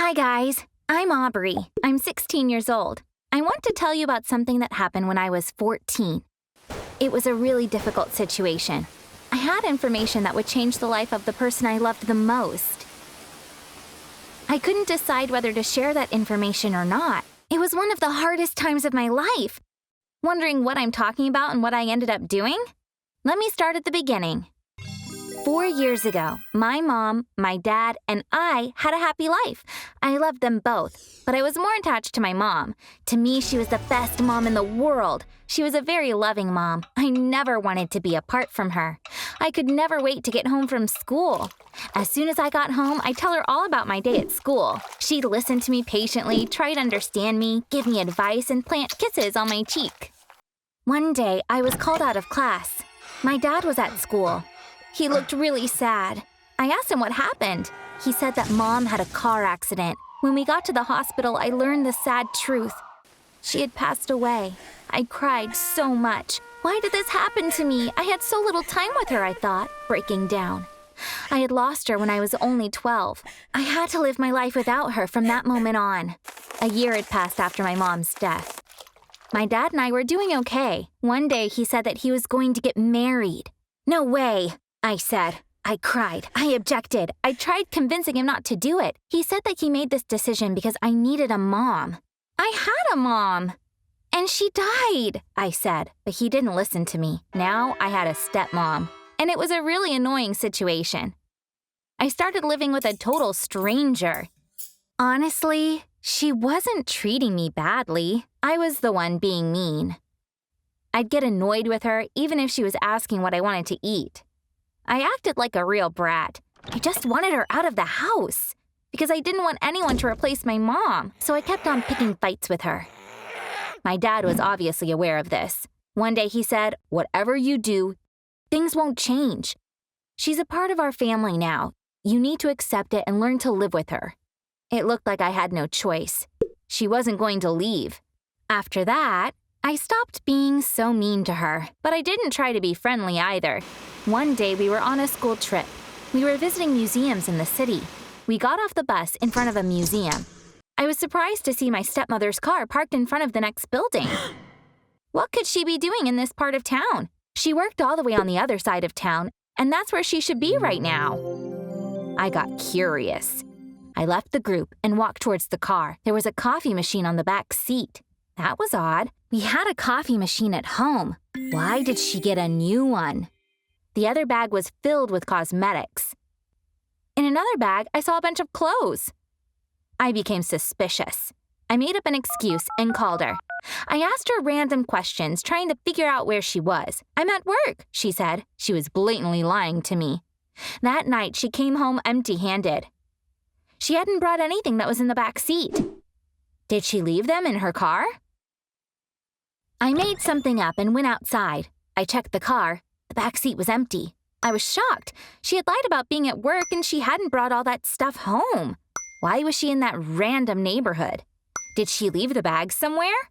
Hi guys, I'm Aubrey. I'm 16 years old. I want to tell you about something that happened when I was 14. It was a really difficult situation. I had information that would change the life of the person I loved the most. I couldn't decide whether to share that information or not. It was one of the hardest times of my life. Wondering what I'm talking about and what I ended up doing? Let me start at the beginning. 4 years ago, my mom, my dad, and I had a happy life. I loved them both, but I was more attached to my mom. To me, she was the best mom in the world. She was a very loving mom. I never wanted to be apart from her. I could never wait to get home from school. As soon as I got home, I'd tell her all about my day at school. She'd listen to me patiently, try to understand me, give me advice, and plant kisses on my cheek. One day, I was called out of class. My dad was at school. He looked really sad. I asked him what happened. He said that Mom had a car accident. When we got to the hospital, I learned the sad truth. She had passed away. I cried so much. Why did this happen to me? I had so little time with her, I thought, breaking down. I had lost her when I was only 12. I had to live my life without her from that moment on. A year had passed after my mom's death. My dad and I were doing okay. One day, he said that he was going to get married. No way, I said. I cried. I objected. I tried convincing him not to do it. He said that he made this decision because I needed a mom. I had a mom. And she died, I said, but he didn't listen to me. Now I had a stepmom, and it was a really annoying situation. I started living with a total stranger. Honestly, she wasn't treating me badly. I was the one being mean. I'd get annoyed with her even if she was asking what I wanted to eat. I acted like a real brat. I just wanted her out of the house because I didn't want anyone to replace my mom, so I kept on picking fights with her. My dad was obviously aware of this. One day he said, "Whatever you do, things won't change. She's a part of our family now. You need to accept it and learn to live with her." It looked like I had no choice. She wasn't going to leave. After that, I stopped being so mean to her, but I didn't try to be friendly either. One day we were on a school trip. We were visiting museums in the city. We got off the bus in front of a museum. I was surprised to see my stepmother's car parked in front of the next building. What could she be doing in this part of town? She worked all the way on the other side of town, and that's where she should be right now. I got curious. I left the group and walked towards the car. There was a coffee machine on the back seat. That was odd. We had a coffee machine at home. Why did she get a new one? The other bag was filled with cosmetics. In another bag, I saw a bunch of clothes. I became suspicious. I made up an excuse and called her. I asked her random questions, trying to figure out where she was. "I'm at work," she said. She was blatantly lying to me. That night, she came home empty-handed. She hadn't brought anything that was in the back seat. Did she leave them in her car? I made something up and went outside. I checked the car. The back seat was empty. I was shocked. She had lied about being at work and she hadn't brought all that stuff home. Why was she in that random neighborhood? Did she leave the bag somewhere?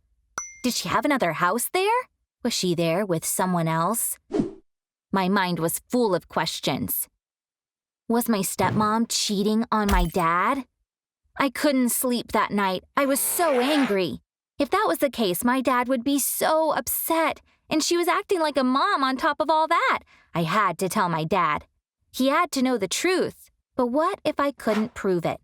Did she have another house there? Was she there with someone else? My mind was full of questions. Was my stepmom cheating on my dad? I couldn't sleep that night. I was so angry. If that was the case, my dad would be so upset, and she was acting like a mom on top of all that. I had to tell my dad. He had to know the truth. But what if I couldn't prove it?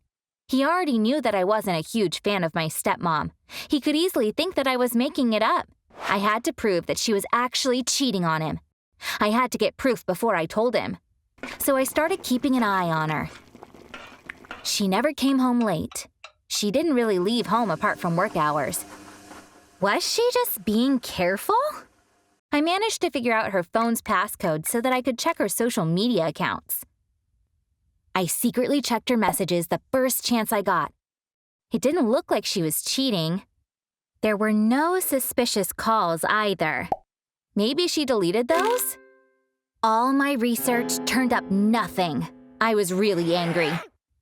He already knew that I wasn't a huge fan of my stepmom. He could easily think that I was making it up. I had to prove that she was actually cheating on him. I had to get proof before I told him. So I started keeping an eye on her. She never came home late. She didn't really leave home apart from work hours. Was she just being careful? I managed to figure out her phone's passcode so that I could check her social media accounts. I secretly checked her messages the first chance I got. It didn't look like she was cheating. There were no suspicious calls either. Maybe she deleted those? All my research turned up nothing. I was really angry.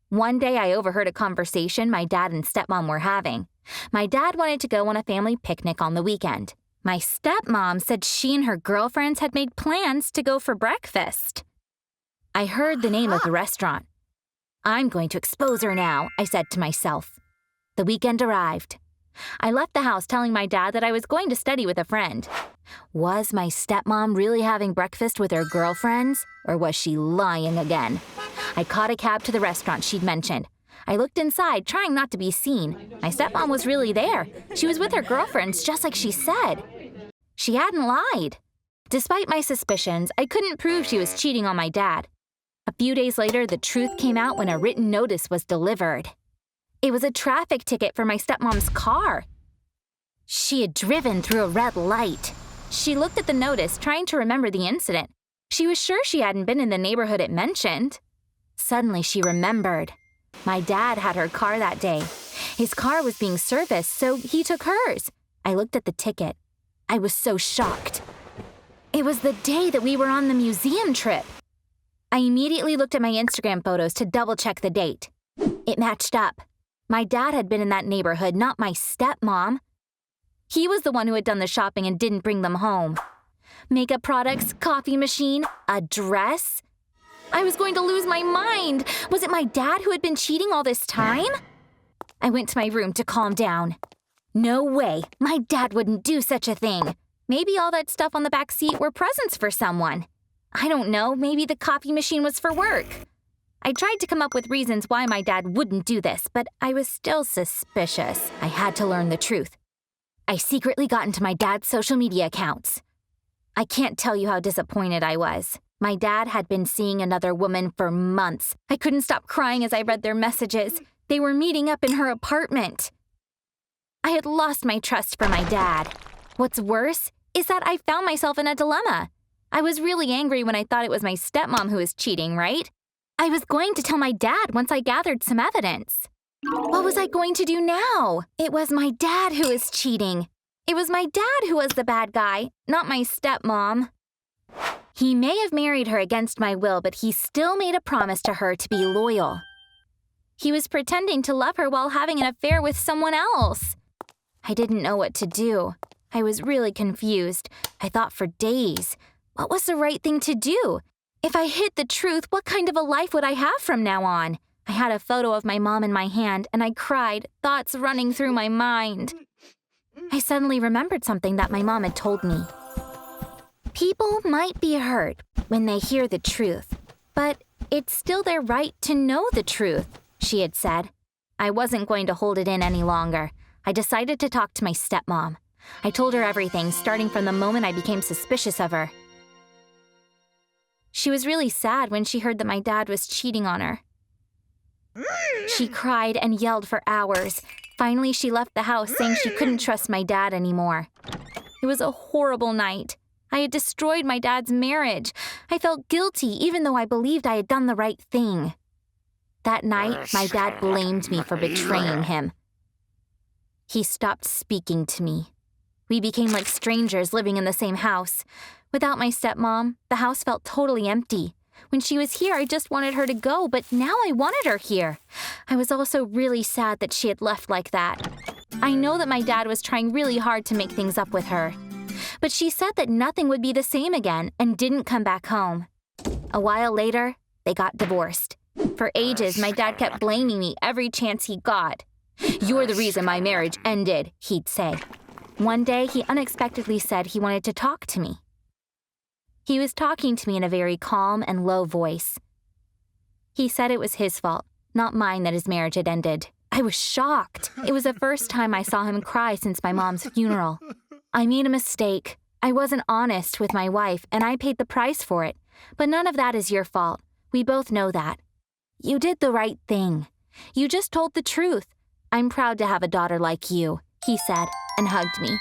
One day I overheard a conversation my dad and stepmom were having. My dad wanted to go on a family picnic on the weekend. My stepmom said she and her girlfriends had made plans to go for breakfast. I heard the name of the restaurant. I'm going to expose her now, I said to myself. The weekend arrived. I left the house telling my dad that I was going to study with a friend. Was my stepmom really having breakfast with her girlfriends, or was she lying again? I caught a cab to the restaurant she'd mentioned. I looked inside, trying not to be seen. My stepmom was really there. She was with her girlfriends, just like she said. She hadn't lied. Despite my suspicions, I couldn't prove she was cheating on my dad. A few days later, the truth came out when a written notice was delivered. It was a traffic ticket for my stepmom's car. She had driven through a red light. She looked at the notice, trying to remember the incident. She was sure she hadn't been in the neighborhood it mentioned. Suddenly, she remembered. My dad had her car that day. His car was being serviced, so he took hers. I looked at the ticket. I was so shocked. It was the day that we were on the museum trip. I immediately looked at my Instagram photos to double-check the date. It matched up. My dad had been in that neighborhood, not my stepmom. He was the one who had done the shopping and didn't bring them home. Makeup products, coffee machine, a dress. I was going to lose my mind. Was it my dad who had been cheating all this time? I went to my room to calm down. No way. My dad wouldn't do such a thing. Maybe all that stuff on the back seat were presents for someone. I don't know. Maybe the coffee machine was for work. I tried to come up with reasons why my dad wouldn't do this, but I was still suspicious. I had to learn the truth. I secretly got into my dad's social media accounts. I can't tell you how disappointed I was. My dad had been seeing another woman for months. I couldn't stop crying as I read their messages. They were meeting up in her apartment. I had lost my trust for my dad. What's worse is that I found myself in a dilemma. I was really angry when I thought it was my stepmom who was cheating, right? I was going to tell my dad once I gathered some evidence. What was I going to do now? It was my dad who was cheating. It was my dad who was the bad guy, not my stepmom. He may have married her against my will, but he still made a promise to her to be loyal. He was pretending to love her while having an affair with someone else. I didn't know what to do. I was really confused. I thought for days. What was the right thing to do? If I hid the truth, what kind of a life would I have from now on? I had a photo of my mom in my hand, and I cried, thoughts running through my mind. I suddenly remembered something that my mom had told me. People might be hurt when they hear the truth, but it's still their right to know the truth, she had said. I wasn't going to hold it in any longer. I decided to talk to my stepmom. I told her everything, starting from the moment I became suspicious of her. She was really sad when she heard that my dad was cheating on her. She cried and yelled for hours. Finally, she left the house saying she couldn't trust my dad anymore. It was a horrible night. I had destroyed my dad's marriage. I felt guilty even though I believed I had done the right thing. That night, my dad blamed me for betraying him. He stopped speaking to me. We became like strangers living in the same house. Without my stepmom, the house felt totally empty. When she was here, I just wanted her to go, but now I wanted her here. I was also really sad that she had left like that. I know that my dad was trying really hard to make things up with her. But she said that nothing would be the same again and didn't come back home. A while later, they got divorced. For ages, my dad kept blaming me every chance he got. "You're the reason my marriage ended," he'd say. One day, he unexpectedly said he wanted to talk to me. He was talking to me in a very calm and low voice. He said it was his fault, not mine, that his marriage had ended. I was shocked. It was the first time I saw him cry since my mom's funeral. I made a mistake. I wasn't honest with my wife, and I paid the price for it. But none of that is your fault. We both know that. You did the right thing. You just told the truth. I'm proud to have a daughter like you, he said, and hugged me.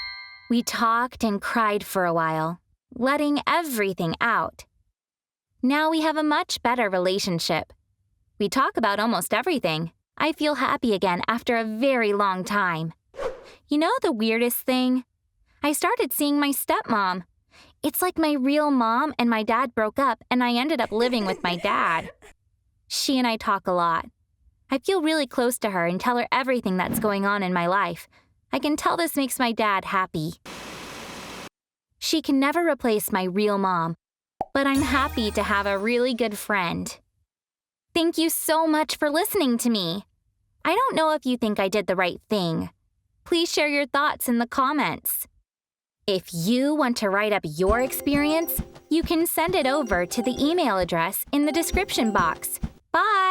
We talked and cried for a while, letting everything out. Now we have a much better relationship. We talk about almost everything. I feel happy again after a very long time. You know the weirdest thing? I started seeing my stepmom. It's like my real mom and my dad broke up and I ended up living with my dad. She and I talk a lot. I feel really close to her and tell her everything that's going on in my life. I can tell this makes my dad happy. She can never replace my real mom, but I'm happy to have a really good friend. Thank you so much for listening to me. I don't know if you think I did the right thing. Please share your thoughts in the comments. If you want to write up your experience, you can send it over to the email address in the description box. Bye!